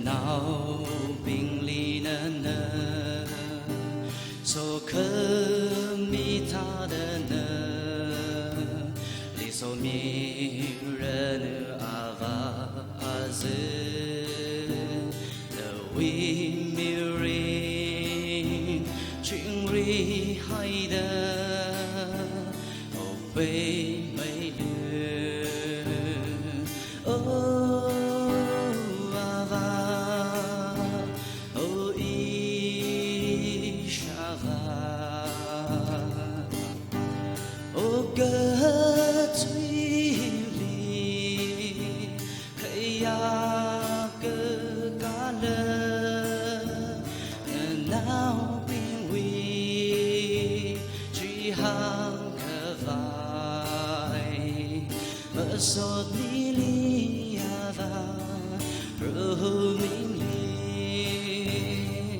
nào bình ly nơ so khơ mi tha đơ nơ li so mi rơ nơ a va a dư the we mi ri chuyện ri hay đơ ô bê mây lừa ô sốt mi li va ru minh li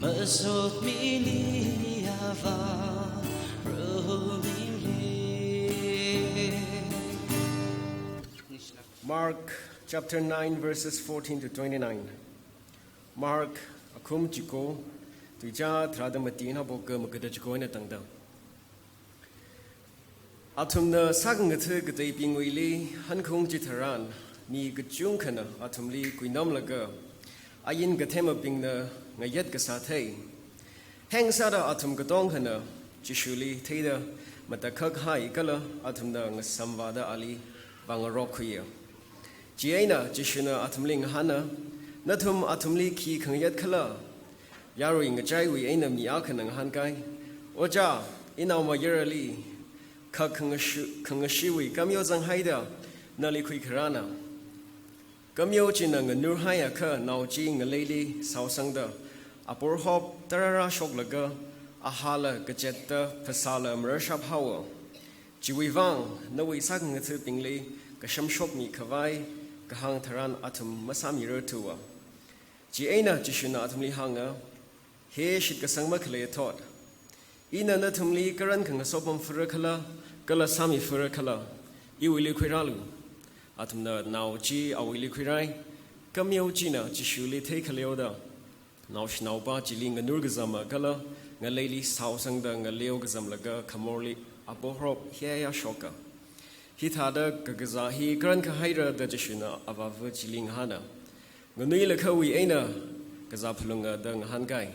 mơ sốt mi li va ru minh li. Mark chapter 9 verses 14 to 29. Mark akum chiko tuja thradamati na boka makada chiko na tangda. Atumna sakang gata gata pingwili hankong jitaran ni gachung kana atumli kuinam laga ayin gatema pingna ngayat kasatay hang sada atum gatong kana jishuli teda matakak hai kala atumna ngasamwada ali Bangalore kuya jiaina jishuna atumling hana natum atumli ki kangayat kala yaro ingajai wi aina mi akanang hankai oja inaw mayarali Kangashiwi, Kamyo Zanghaida, Nali Quikarana. Kamyo Chinang, Nurhaya Ka, now Jing a lady, Sausangda, Apor Hop, Tarara Shoklaga, Ahala, Gajetta, Pasala, Mershap Hower. Jiwivang, Nawi Sagan a Tupingli, Gasham Shopni Kavai, Gahang Taran Atum Masami Rutua. Jiana Jishuna Atumli Hanga, here she Gasangmakle taught. Ina natumli karan kang sopam furakala kala sami furakala iwili kwiralu atumna now ji awili kwirai kamyo jina jishuli tekalioda now shnauba jiling nurgazama kala ngaleli sausangda ngaleo gazamlaga kamorli abohrop hiya shoka hitada gagaza hi karan ka haira da jishuna abavu jiling hana ngunila kawi aina gazapulunga dang hangai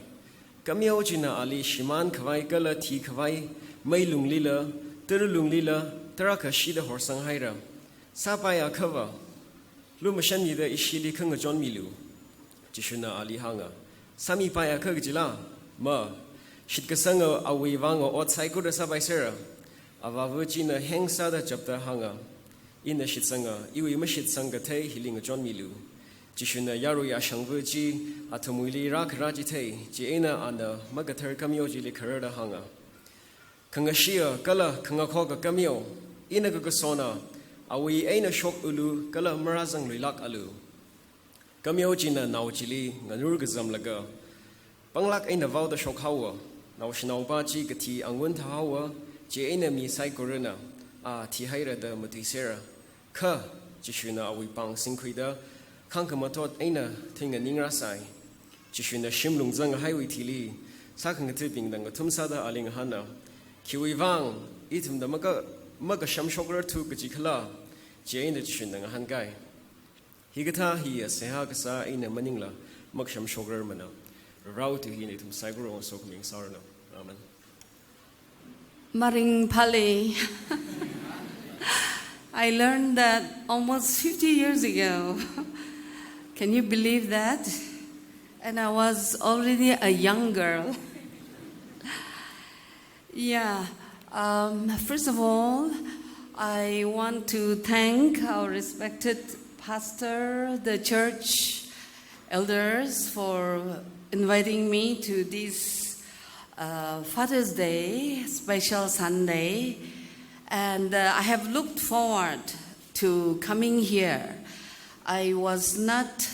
Kamyo jina ali shiman kawai kala ti kawai mailung lila terulung lila teraka shida horsang haira sapaya kawa lumashan yida ishili kanga John Milu jishuna ali hanga sami paya kagjila ma shitkasanga awi wanga otsai kuda sabai sera avavu jina hengsa da jabda hanga ina shitsanga iwi mashitsanga te hilinga John Milu Jishuna Yaruya Shangvuji, Atumuli Rak Rajite, Jiena and the Magatar Kamyo Jili Karada Hanga. Kangashia, Gala, Kangakoga Kamyo, Inagagasona, Awi Aina Shok Ulu, Gala Marazang Rilak Alu. Kamyo Jina now Jili, Nanurgazam Laga. Banglak Aina Vauda Shok Hawa, now Shnaubaji Gati Angwinta Hawa, Jiena Mi Sai Corona, Tihaira the Matisera. Ka, Jishuna Awi Bang Sinquida. Kankamatot aina tinga ningrasai jishuna shimlung zang highway tili sakang tipping dang tumsada aling hana kiwivang itum the maga shamshogler to gajikala jain the jishundang hangai higata he a sehagasa in a maningla maksham shogler mana row to hinitum sagro so coming sarna amen Maring Pali I learned that almost 50 years ago. Can you believe that? And I was already a young girl. Yeah. First of all, I want to thank our respected pastor, the church elders for inviting me to this Father's Day, special Sunday. And I have looked forward to coming here. I was not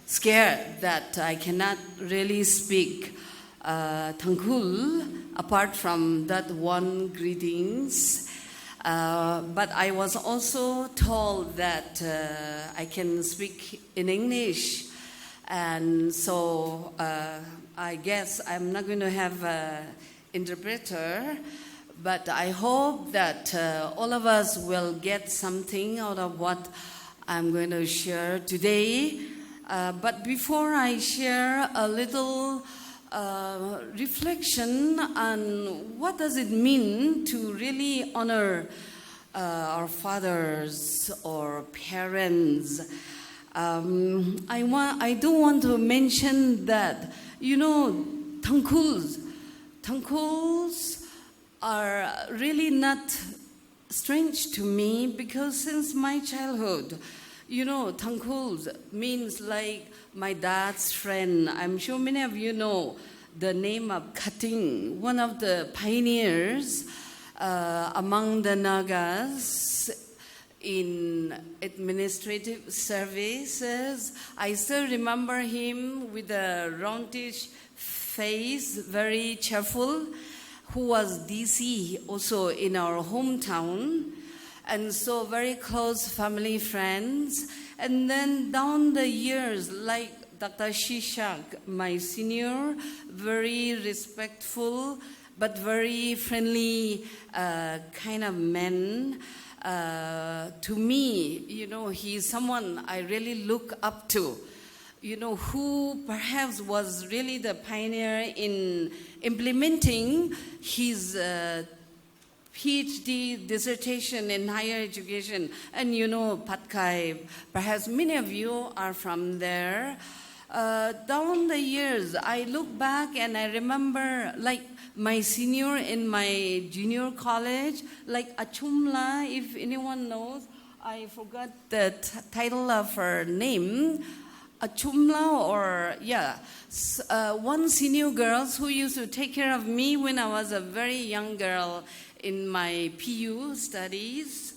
scared that I cannot really speak Tangkhul apart from that one greetings. But I was also told that I can speak in English. And so I guess I'm not going to have an interpreter, but I hope that all of us will get something out of what I'm going to share today. But before I share a little reflection on what does it mean to really honor our fathers or parents, I do want to mention that, Tangkhuls are really not strange to me, because since my childhood, Tangkhul means like my dad's friend. I'm sure many of you know the name of Kating, one of the pioneers among the Nagas in administrative services. I still remember him with a roundish face, very cheerful, who was DC also in our hometown. And so very close family friends. And then down the years, like Dr. Shishak, my senior, very respectful, but very friendly kind of man. To me, he's someone I really look up to, who perhaps was really the pioneer in implementing his PhD dissertation in higher education. And Patkai, perhaps many of you are from there. Down the years, I look back and I remember like my senior in my junior college, like Akumla, if anyone knows, I forgot the title of her name. Akumla, one senior girl who used to take care of me when I was a very young girl in my PU studies.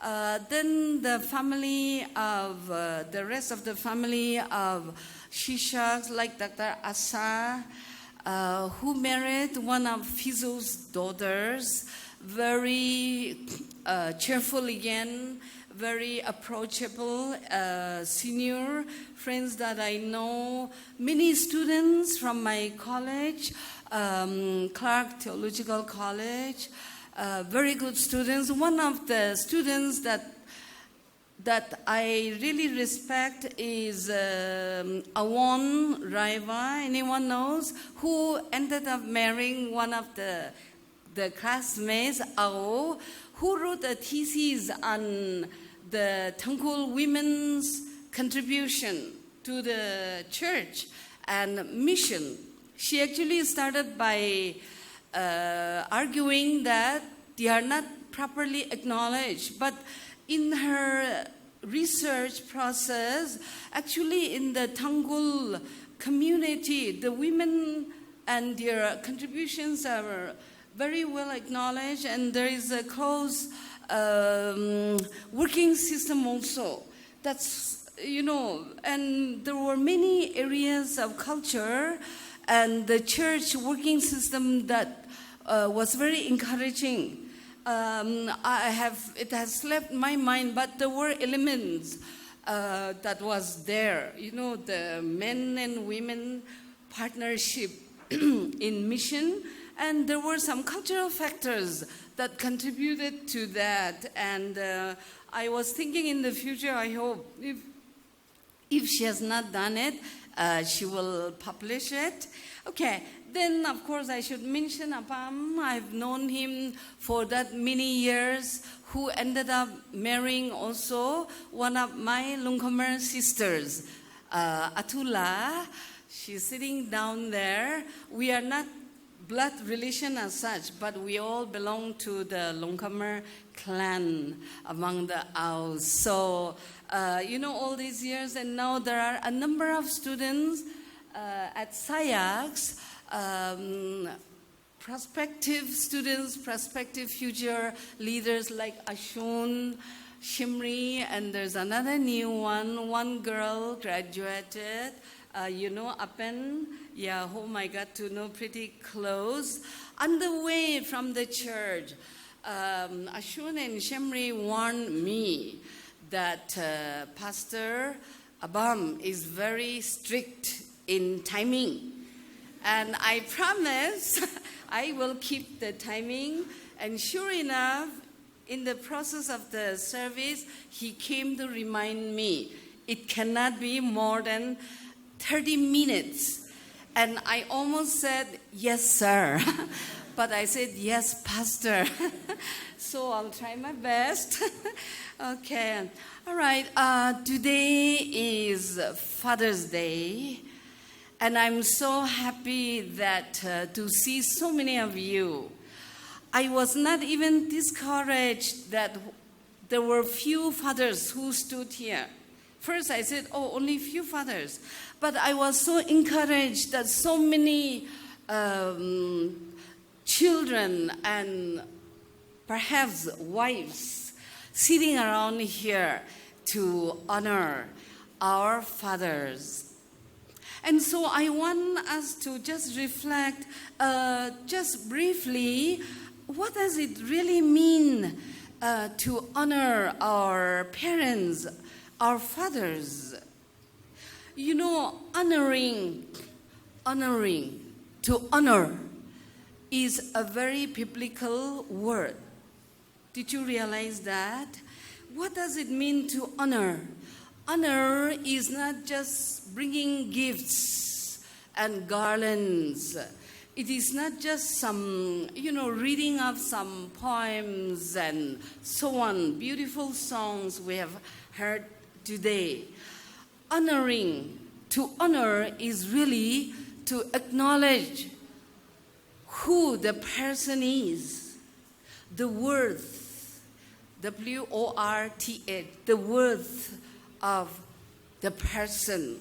Then the family of, the rest of the family of Shishaks, like Dr. Asa, who married one of Fizo's daughters, very cheerful again, very approachable, senior friends that I know, many students from my college, Clark Theological College, very good students. One of the students that I really respect is Awon Raiva, anyone knows, who ended up marrying one of the classmates, Ao, who wrote a thesis on the Tangkhul women's contribution to the church and mission. She actually started by arguing that they are not properly acknowledged, but in her research process, actually in the Tangkhul community, the women and their contributions are very well acknowledged, and there is a close working system also. That's, and there were many areas of culture and the church working system that was very encouraging. It has slipped my mind, but there were elements that was there. The men and women partnership in mission, and there were some cultural factors that contributed to that. And I was thinking in the future, I hope if she has not done it, she will publish it. Okay, then of course I should mention Apam. I've known him for that many years, who ended up marrying also one of my Longkumer sisters, Atula. She's sitting down there. We are not blood relation as such, but we all belong to the Longkumer clan among the Aos. So, all these years, and now there are a number of students at SAYAX, prospective students, prospective future leaders like Ashun, Shimri, and there's another new one girl graduated, Apen, whom I got to know pretty close. On the way from the church, Ashun and Shemri warned me that Pastor Abam is very strict in timing. And I promise I will keep the timing. And sure enough, in the process of the service, he came to remind me, it cannot be more than 30 minutes. And I almost said, yes, sir. But I said, yes, Pastor. So I'll try my best. Okay. All right. Today is Father's Day. And I'm so happy that to see so many of you. I was not even discouraged that there were few fathers who stood here. First I said, oh, only few fathers. But I was so encouraged that so many children and perhaps wives sitting around here to honor our fathers. And so I want us to just reflect just briefly, what does it really mean to honor our parents, our fathers? You know, honoring, to honor is a very biblical word. Did you realize that? What does it mean to honor? Honor is not just bringing gifts and garlands. It is not just some, reading of some poems and so on, beautiful songs we have heard today. To honor is really to acknowledge who the person is, the worth, W-O-R-T-H, the worth of the person.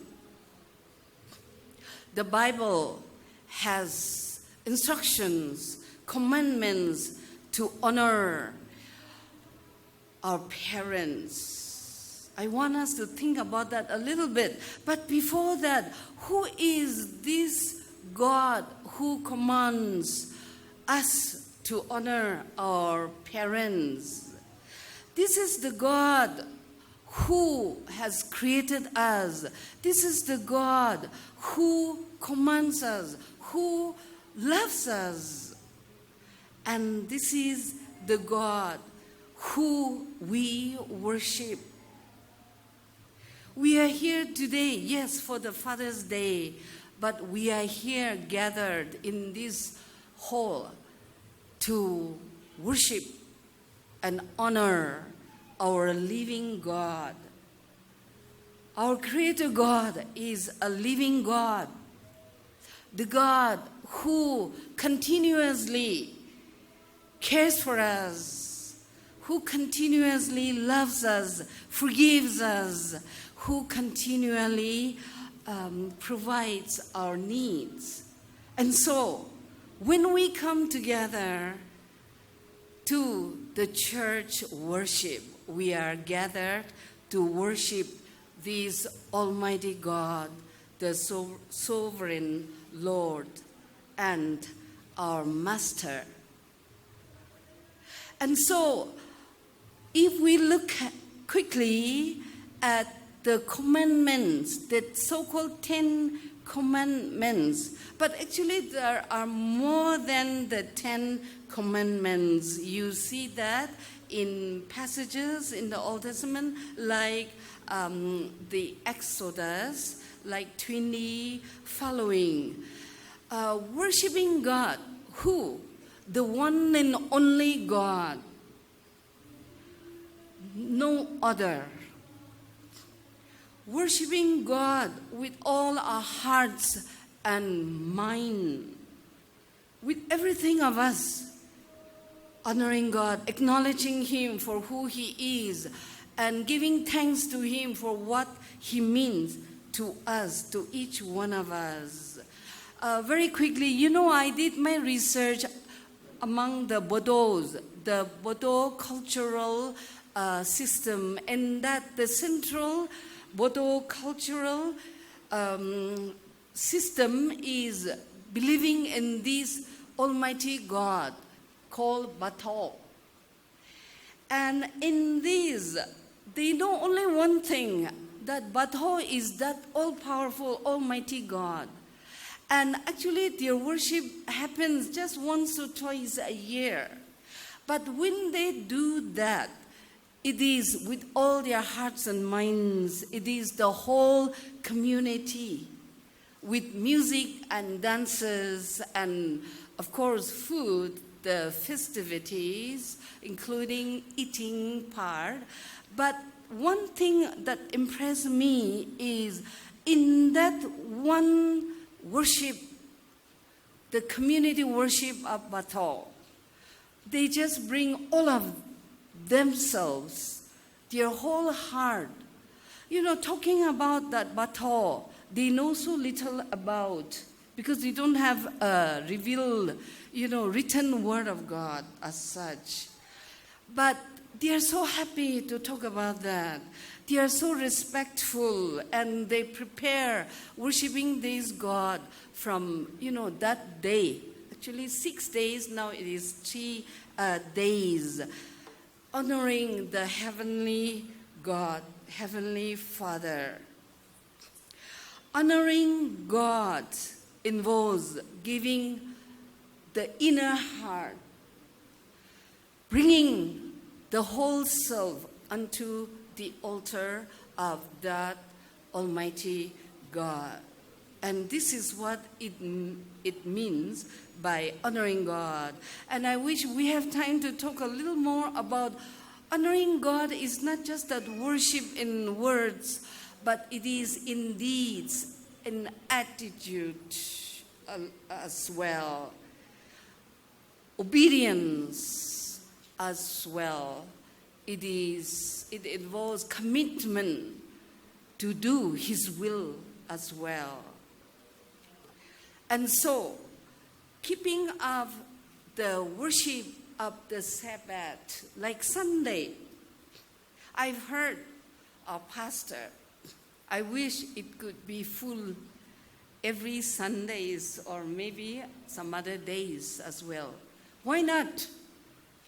The Bible has instructions, commandments to honor our parents. I want us to think about that a little bit. But before that, who is this God who commands us to honor our parents? This is the God who has created us. This is the God who commands us, who loves us. And this is the God who we worship. We are here today, yes, for the Father's Day, but we are here gathered in this hall to worship and honor our living God. Our Creator God is a living God. The God who continuously cares for us, who continuously loves us, forgives us, who continually provides our needs. And so, when we come together to the church worship, we are gathered to worship this Almighty God, the sovereign Lord and our Master. And so, if we look quickly at the commandments, the so-called 10 commandments, but actually there are more than the 10 commandments. You see that in passages in the Old Testament, like the Exodus, like 20 following. Worshipping God, who? The one and only God. No other. Worshipping God with all our hearts and mind, with everything of us. Honoring God, acknowledging Him for who He is, and giving thanks to Him for what He means to us, to each one of us. Very quickly, I did my research among the Bodos, the Bodo cultural system, and that the central Bodo cultural system is believing in this Almighty God called Bato. And in these, they know only one thing, that Batho is that all-powerful, almighty God. And actually, their worship happens just once or twice a year. But when they do that, it is with all their hearts and minds. It is the whole community with music and dances and, of course, food, the festivities, including eating part. But one thing that impressed me is in that one worship, the community worship of Batho, they just bring all of themselves, their whole heart. Talking about that Batho, they know so little about, because they don't have a revealed, written word of God as such. But they are so happy to talk about that. They are so respectful, and they prepare worshiping this God from, that day. Actually, 6 days, now it is 3 days, honoring the heavenly God, heavenly Father. Honoring God involves giving the inner heart, bringing the whole self unto the altar of that Almighty God. And this is what it means by honoring God. And I wish we have time to talk a little more about honoring God is not just that worship in words, but it is in deeds, in attitude as well. Obedience as well. It involves commitment to do His will as well. And so, keeping up the worship of the Sabbath, like Sunday, I've heard our pastor, I wish it could be full every Sundays or maybe some other days as well. Why not?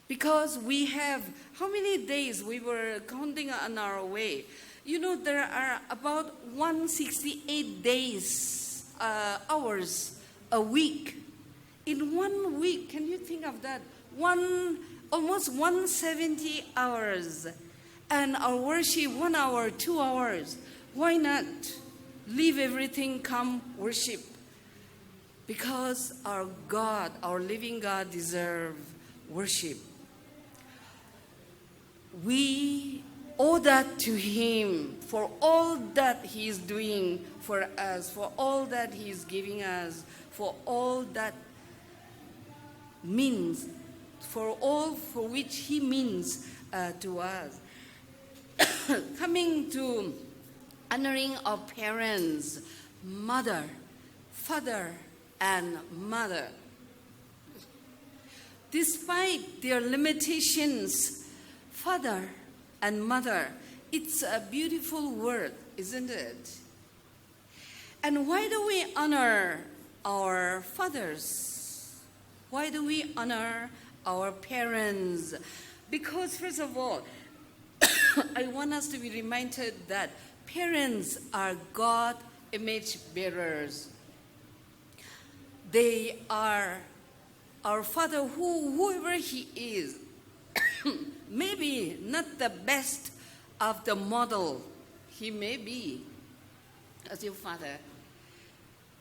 Because we have, how many days we were counting on our way? There are about 168 days, hours a week. In 1 week, can you think of that? Almost 170 hours. And our worship, 1 hour, 2 hours. Why not leave everything, come worship? Because our God, our living God, deserves worship. We owe that to Him for all that He is doing for us, for all that He is giving us, for all that means, for all for which He means to us. Coming to honoring our parents, mother, father, and mother. Despite their limitations, father and mother, it's a beautiful word, isn't it? And why do we honor our fathers? Why do we honor our parents? Because, first of all, I want us to be reminded that parents are God image bearers. They are our Father, whoever He is. Maybe not the best of the model. He may be as your father.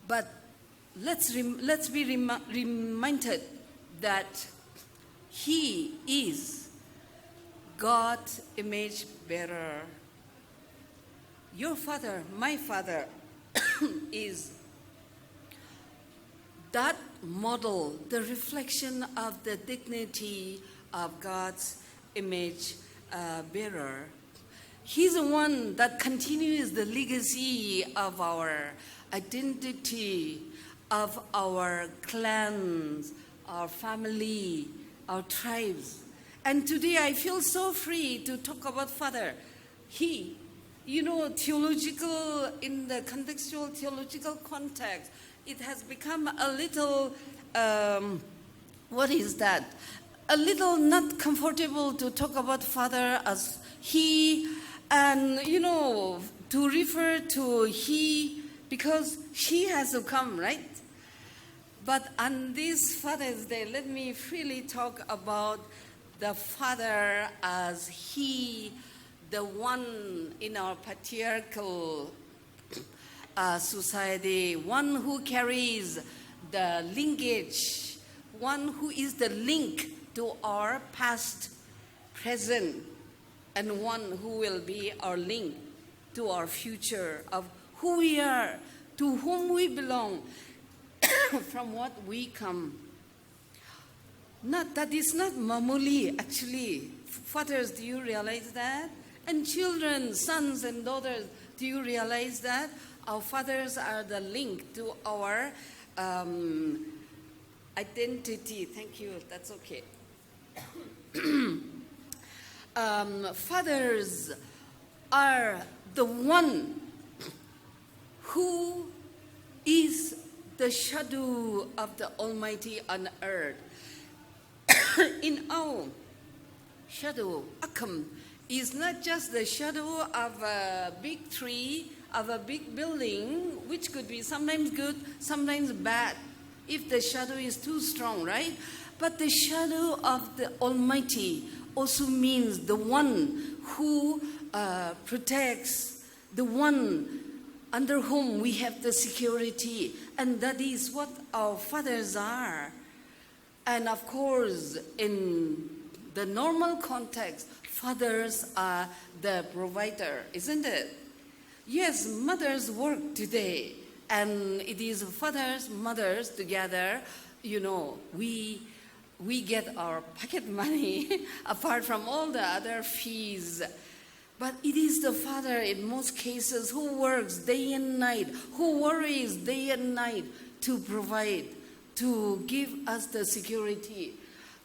But let's be reminded that He is God's image bearer. Your father, my father, is that model, the reflection of the dignity of God's image bearer. He's the one that continues the legacy of our identity, of our clans, our family, our tribes. And today I feel so free to talk about Father. He, theological, in the contextual theological context, it has become a little, what is that? a little not comfortable to talk about father as he, and to refer to he because he has to come, right? But on this Father's Day, let me freely talk about the father as he, the one in our patriarchal society, one who carries the linkage, one who is the link to our past, present, and one who will be our link to our future of who we are, to whom we belong, from what we come. That is not mamuli, actually. Fathers, do you realize that? And children, sons and daughters, do you realize that? Our fathers are the link to our identity. Thank you, that's okay. Fathers are the one who is the shadow of the Almighty on earth. In our shadow, Akum is not just the shadow of a big tree, of a big building, which could be sometimes good, sometimes bad, if the shadow is too strong, right? But the shadow of the Almighty also means the one who protects, the one under whom we have the security. And that is what our fathers are. And of course, in the normal context, fathers are the provider, isn't it? Yes, mothers work today, and it is fathers, mothers together, we get our pocket money apart from all the other fees. But it is the father in most cases who works day and night, who worries day and night to provide, to give us the security,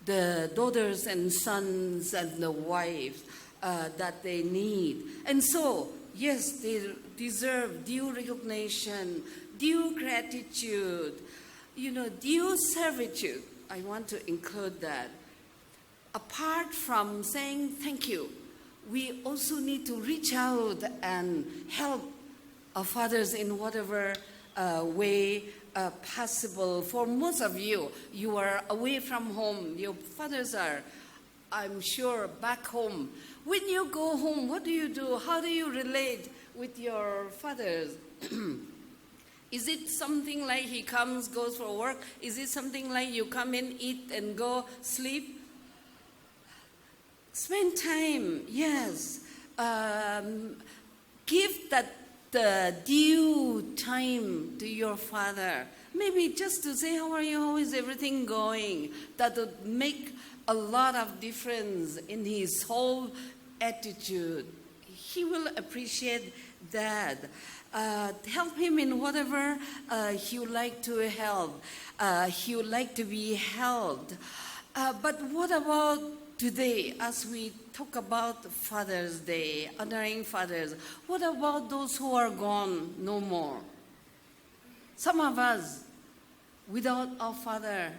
the daughters and sons and the wives that they need. And so, yes, they deserve due recognition, due gratitude, due servitude. I want to include that. Apart from saying thank you, we also need to reach out and help our fathers in whatever way possible. For most of you, you are away from home. Your fathers are, I'm sure, back home. When you go home, what do you do? How do you relate with your fathers? Is it something like he comes, goes for work? Is it something like you come in, eat, and go sleep? Spend time, yes. Give that due time to your father. Maybe just to say, how are you? How is everything going? That would make a lot of difference in his whole attitude. He will appreciate that. Help him in whatever he would like to help. He would like to be helped. But what about today, as we talk about Father's Day, honoring fathers? What about those who are gone no more? Some of us, without our father,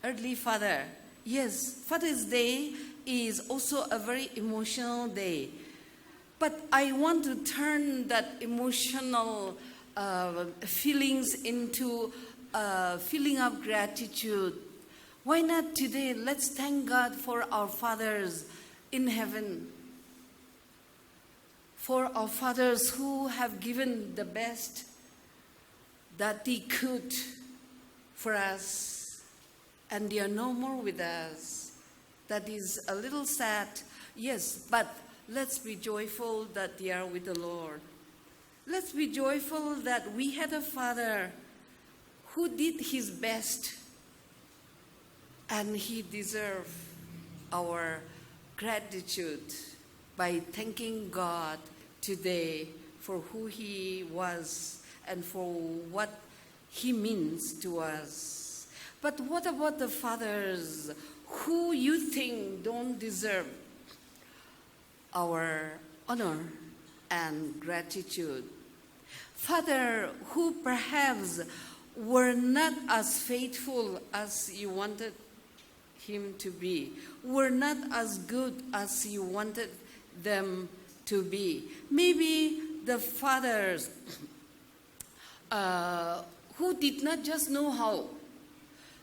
earthly father. Yes, Father's Day is also a very emotional day. But I want to turn that emotional feelings into a feeling of gratitude. Why not today? Let's thank God for our fathers in heaven, for our fathers who have given the best that they could for us, and they are no more with us. That is a little sad, yes, but let's be joyful that they are with the Lord. Let's be joyful that we had a father who did his best, and he deserved our gratitude by thanking God today for who he was and for what he means to us. But what about the fathers who you think don't deserve our honor and gratitude? Father who perhaps were not as faithful as you wanted him to be, were not as good as he wanted them to be. Maybe the fathers who did not just know how,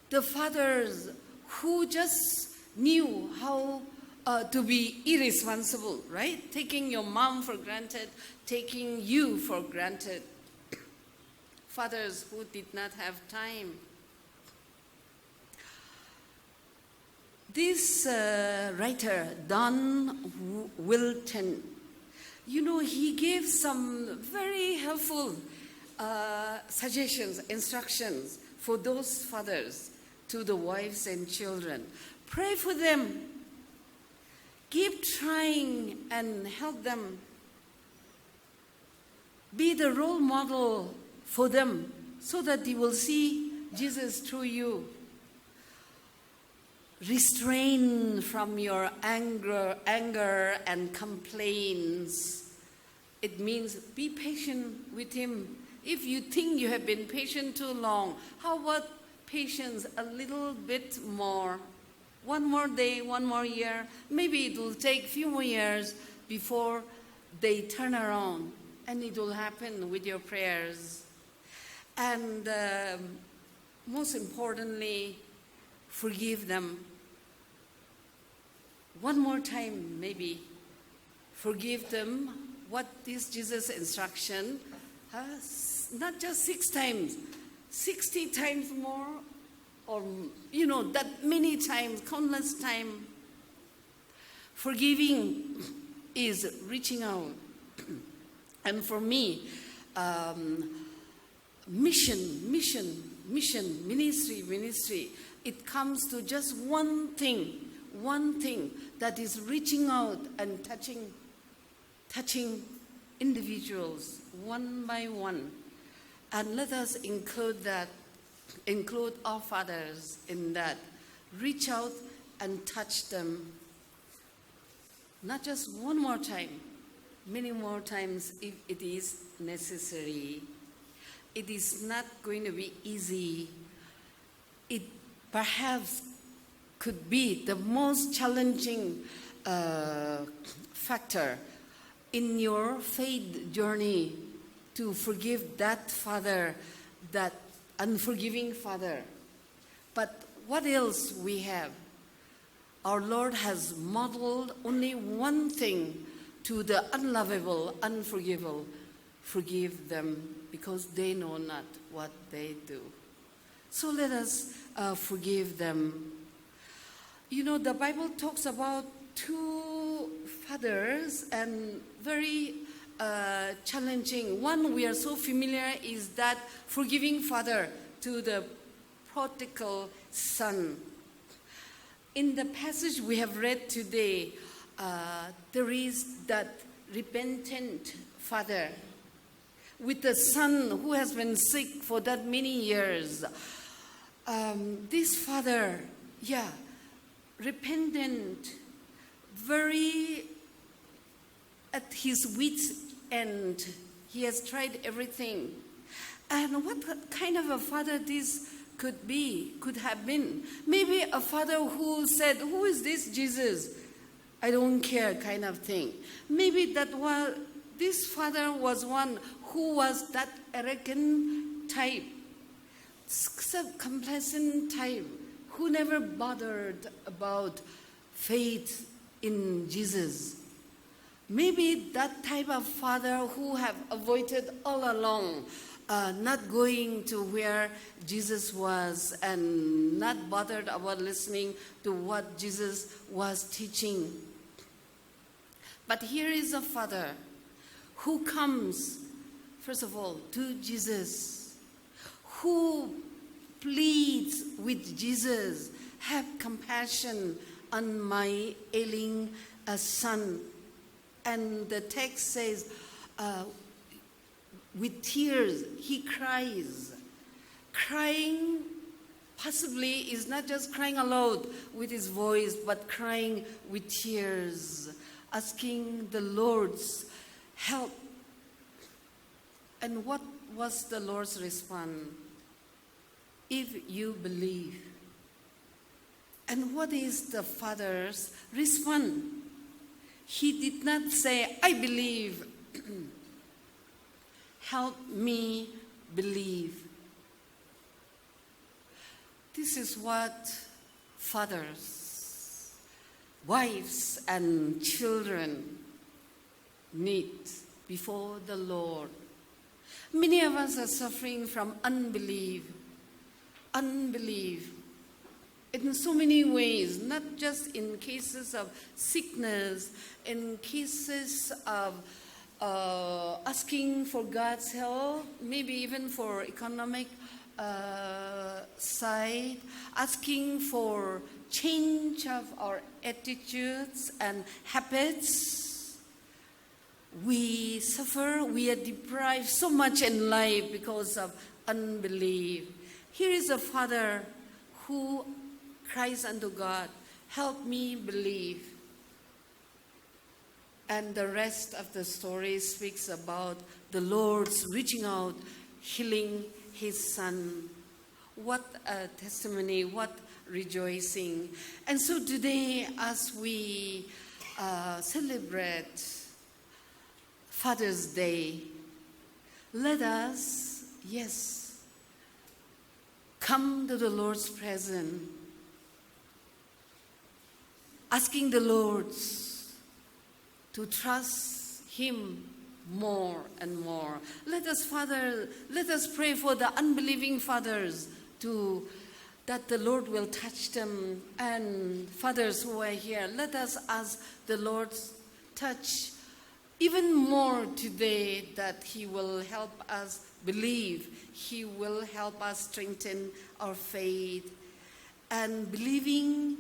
the fathers who just knew how to be irresponsible, right? Taking your mom for granted, taking you for granted. Fathers who did not have time. This writer, Don Wilton, he gave some very helpful suggestions, instructions for those fathers to the wives and children. Pray for them. Keep trying and help them. Be the role model for them so that they will see Jesus through you. Restrain from your anger and complaints. It means be patient with him. If you think you have been patient too long, how about patience a little bit more? One more day, one more year. Maybe it will take a few more years before they turn around, and it will happen with your prayers. And most importantly, forgive them. One more time, maybe. Forgive them. What is Jesus' instruction? Not just 6 times, 60 times more, or, that many times, countless times. Forgiving is reaching out. And for me, ministry, it comes to just one thing that is reaching out and touching individuals one by one. And let us include our fathers in that. Reach out and touch them. Not just one more time, many more times if it is necessary. It is not going to be easy. It perhaps could be the most challenging factor in your faith journey to forgive that father, that unforgiving father. But what else we have? Our Lord has modeled only one thing to the unlovable, unforgivable. Forgive them because they know not what they do. So let us forgive them. The Bible talks about 2 fathers and very challenging. One we are so familiar is that forgiving father to the prodigal son. In the passage we have read today, there is that repentant father with the son who has been sick for that many years. This father, repentant, very at his wit's end. He has tried everything. And what kind of a father this could have been? Maybe a father who said, "Who is this Jesus? I don't care," kind of thing. Maybe this father was one who was that arrogant type, complacent type, who never bothered about faith in Jesus. Maybe that type of father who have avoided all along, not going to where Jesus was and not bothered about listening to what Jesus was teaching. But here is a father who comes, first of all, to Jesus, who pleads with Jesus, "Have compassion on my ailing son." And the text says, with tears, he cries. Crying possibly is not just crying aloud with his voice, but crying with tears, asking the Lord's help. And what was the Lord's response? "If you believe." And what is the father's response? He did not say, I believe. Help me believe. This is what fathers, wives, and children need before the Lord. Many of us are suffering from unbelief. Unbelief. In so many ways, not just in cases of sickness, in cases of asking for God's help, maybe even for economic side, asking for change of our attitudes and habits. We suffer, we are deprived so much in life because of unbelief. Here is a father who cries unto God, help me believe. And the rest of the story speaks about the Lord's reaching out, healing his son. What a testimony, what rejoicing. And so today, as we celebrate Father's Day, let us, come to the Lord's presence, asking the Lord to trust him more and more. Let us pray for the unbelieving fathers that the Lord will touch them. And fathers who are here, let us ask the Lord touch even more today, that he will help us believe. He will help us strengthen our faith. And believing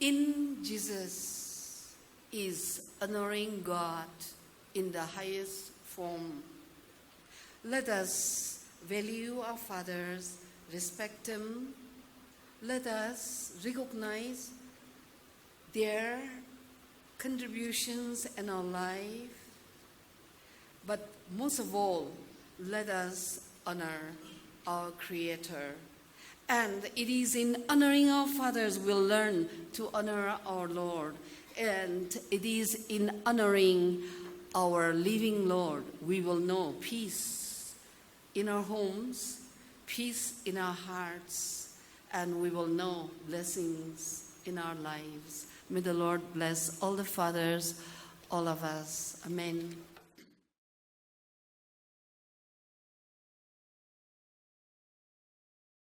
in Jesus is honoring God in the highest form. Let us value our fathers, respect them. Let us recognize their contributions in our life. But most of all, let us honor our Creator. And it is in honoring our fathers we'll learn to honor our Lord. And it is in honoring our living Lord we will know peace in our homes, peace in our hearts, and we will know blessings in our lives. May the Lord bless all the fathers, all of us. Amen.